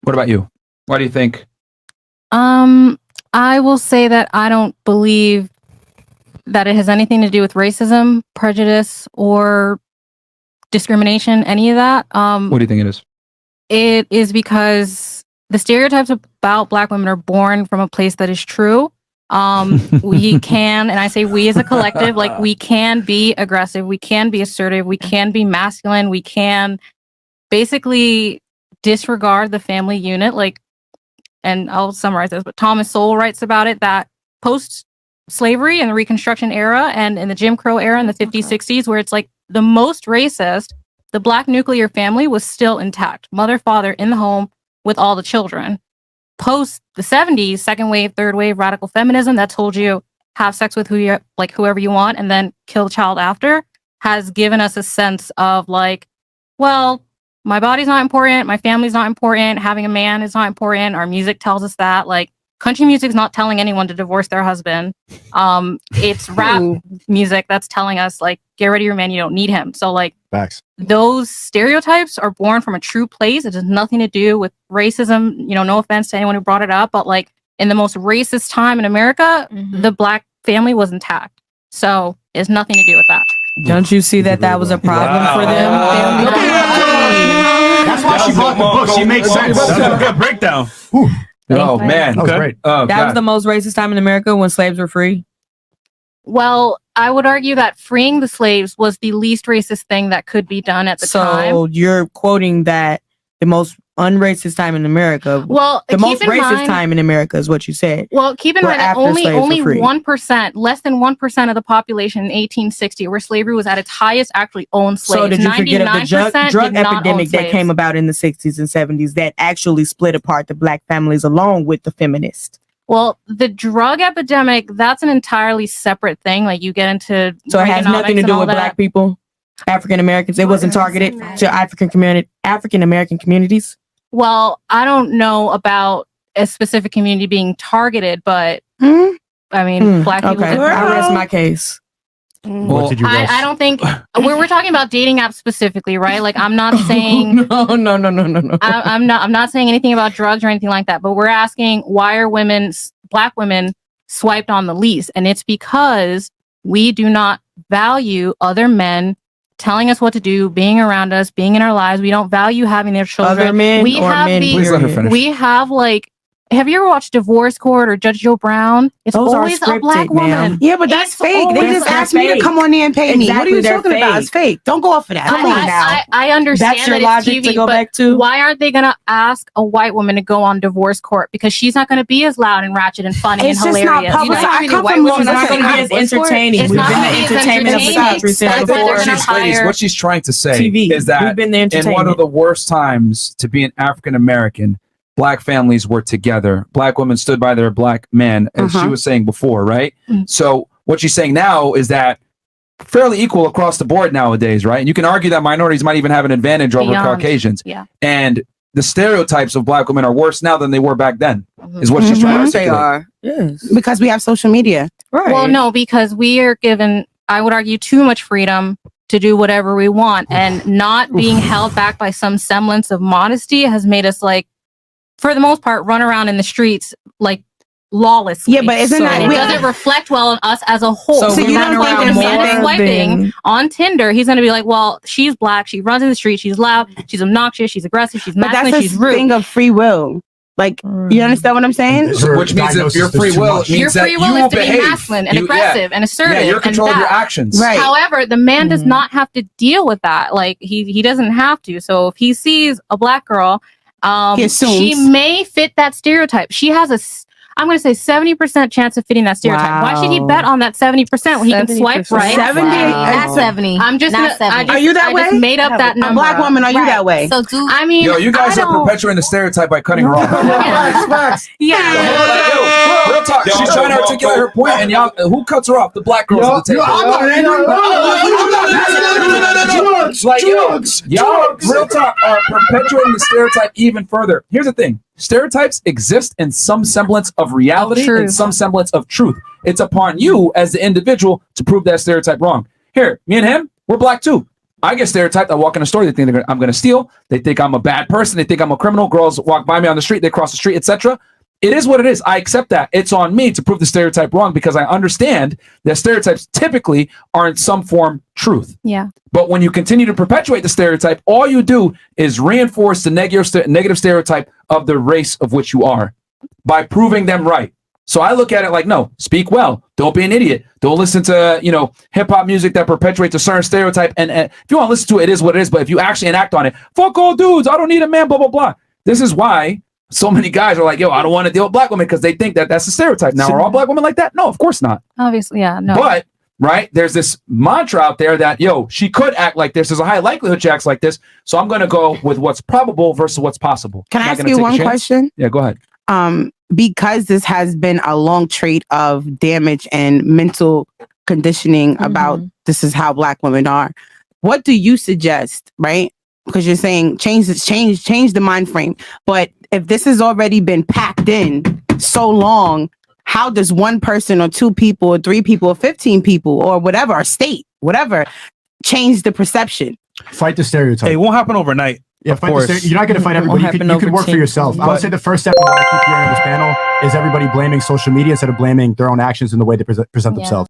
What about you? Why do you think? I will say that I don't believe that it has anything to do with racism, prejudice, or discrimination, any of that. What do you think it is? It is because the stereotypes about Black women are born from a place that is true. We can, and I say we as a collective, like we can be aggressive, we can be assertive, we can be masculine, we can basically disregard the family unit. Like, and I'll summarize this, but Thomas Sowell writes about it that post-slavery and the Reconstruction era and in the Jim Crow era in the 50s, 60s, where it's like the most racist, the Black nuclear family was still intact. Mother, father in the home with all the children. Post the 70s, second wave, third wave, radical feminism that told you have sex with whoever you want and then kill the child after, has given us a sense of like, well, my body's not important, my family's not important, having a man is not important. Our music tells us that. Like, country music's not telling anyone to divorce their husband. It's rap music that's telling us like, get rid of your man, you don't need him. So like, facts. Those stereotypes are born from a true place. It has nothing to do with racism. You know, no offense to anyone who brought it up, but like in the most racist time in America, the Black family was intact. So it's nothing to do with that. Don't you see that was a problem for them? That's why she bought the book. She makes sense. That's a good breakdown. Oh man, that was great. Oh, that was the most racist time in America when slaves were free. Well, I would argue that freeing the slaves was the least racist thing that could be done at the time. So you're quoting that the most unracist time in America. Well, the most racist time in America is what you said. Well, keep in mind that only 1%, less than 1% of the population in 1860, where slavery was at its highest, actually owned slaves. So did you forget of the drug epidemic that came about in the 60s and 70s that actually split apart the Black families along with the feminists? Well, the drug epidemic, that's an entirely separate thing. Like you get into so it has nothing to do with Black people, African Americans. It wasn't targeted to African American communities. Well, I don't know about a specific community being targeted, but I mean, Black people. Okay, I rest my case. Well, I don't think we're talking about dating apps specifically, right? Like, I'm not saying no. I'm not saying anything about drugs or anything like that. But we're asking why are Black women swiped on the least, and it's because we do not value other men telling us what to do, being around us, being in our lives. We don't value having their children. Other men we or have men. Please let her finish. We have like. Have you ever watched Divorce Court or Judge Joe Brown? It's Those always are a Black woman. ma'am. Yeah, but that's fake. They just asked me to come on there and pay me. What are you talking about? It's fake. Don't go off of that. Come on now. I understand That's your that logic it's TV, to go but back to? why aren't they going to ask a white woman to go on Divorce Court? Because she's not going to be as loud and ratchet and funny It's and just not hilarious. public. You know? I come White from women Long are not going to be as Island. entertaining. It's We've not been gonna the be as entertainment of the entertaining. country since That's before. why they're gonna hire- What she's trying to say TV. is that We've been the in one entertainment. of the worst times to be an African American, Black families were together. Black women stood by their Black men, as she was saying before, right? So what she's saying now is that fairly equal across the board nowadays, right? And you can argue that minorities might even have an advantage over Caucasians. Yeah. And the stereotypes of Black women are worse now than they were back then, is what she's trying to They articulate. are. Yes. Because we have social media. Right. Well, no, because we are given, I would argue, too much freedom to do whatever we want. And not being held back by some semblance of modesty has made us, like, for the most part, run around in the streets like lawlessly. Yeah, but isn't that it doesn't reflect well on us as a whole. So You we don't run think when a around man is more swiping than- on Tinder, he's going to be like, well, she's Black, she runs in the street, she's loud, she's obnoxious, she's aggressive, she's But masculine, that's she's a rude. thing of free will. Like, you understand what I'm saying? Which means if your free will, it Your means that free will you is to behave. be masculine and You- aggressive and assertive. Yeah, you're and controlling your that. actions. Right. However, the man does not have to deal with that. Like he doesn't have to. So if he sees a Black girl, He assumes. she may fit that stereotype. She has I'm going to say 70% chance of fitting that stereotype. Why should he bet on that 70% when he can swipe right? 70? Not 70. I'm just Not gonna, 70. Are you that I way? just made up that A number. Black woman, are you that way? So do I mean, Yo, you guys I are don't- perpetuating the stereotype by cutting her off. Yeah. Yo, real talk. She's trying to articulate her point, and y'all, who cuts her off? The Black girls at the table. Like, y'all, real talk, are perpetuating the stereotype even further. Here's the thing. Stereotypes exist in some semblance of reality Truth. and some semblance of truth. It's upon you as the individual to prove that stereotype wrong. Here, me and him, we're Black too. I get stereotyped. I walk in a store, they think I'm going to steal. They think I'm a bad person. They think I'm a criminal. Girls walk by me on the street, they cross the street, etc. It is what it is. I accept that. It's on me to prove the stereotype wrong because I understand that stereotypes typically are in some form truth. Yeah. But when you continue to perpetuate the stereotype, all you do is reinforce the negative stereotype of the race of which you are by proving them right. So I look at it like, no, speak well. Don't be an idiot. Don't listen to, hip hop music that perpetuates a certain stereotype. And if you want to listen to it, it is what it is. But if you actually enact on it, fuck all dudes. I don't need a man, blah, blah, blah. This is why so many guys are like, yo, I don't want to deal with black women because they think that that's a stereotype. Now, are all black women like that? No, of course not. Obviously, yeah, no. But, right, there's this mantra out there that, yo, she could act like this. There's a high likelihood she acts like this. So I'm going to go with what's probable versus what's possible. Can I ask you one question? Yeah, go ahead. Because this has been a long trait of damage and mental conditioning about this is how black women are. What do you suggest, right? Because you're saying change the mind frame. But if this has already been packed in so long, how does one person or two people or three people or 15 people or whatever, a state, whatever, change the perception? Fight the stereotype. It won't happen overnight. Yeah, of course. You're not going to fight everybody. You can work for yourself. I would say the first step that I keep hearing in this panel is everybody blaming social media instead of blaming their own actions and the way they present themselves.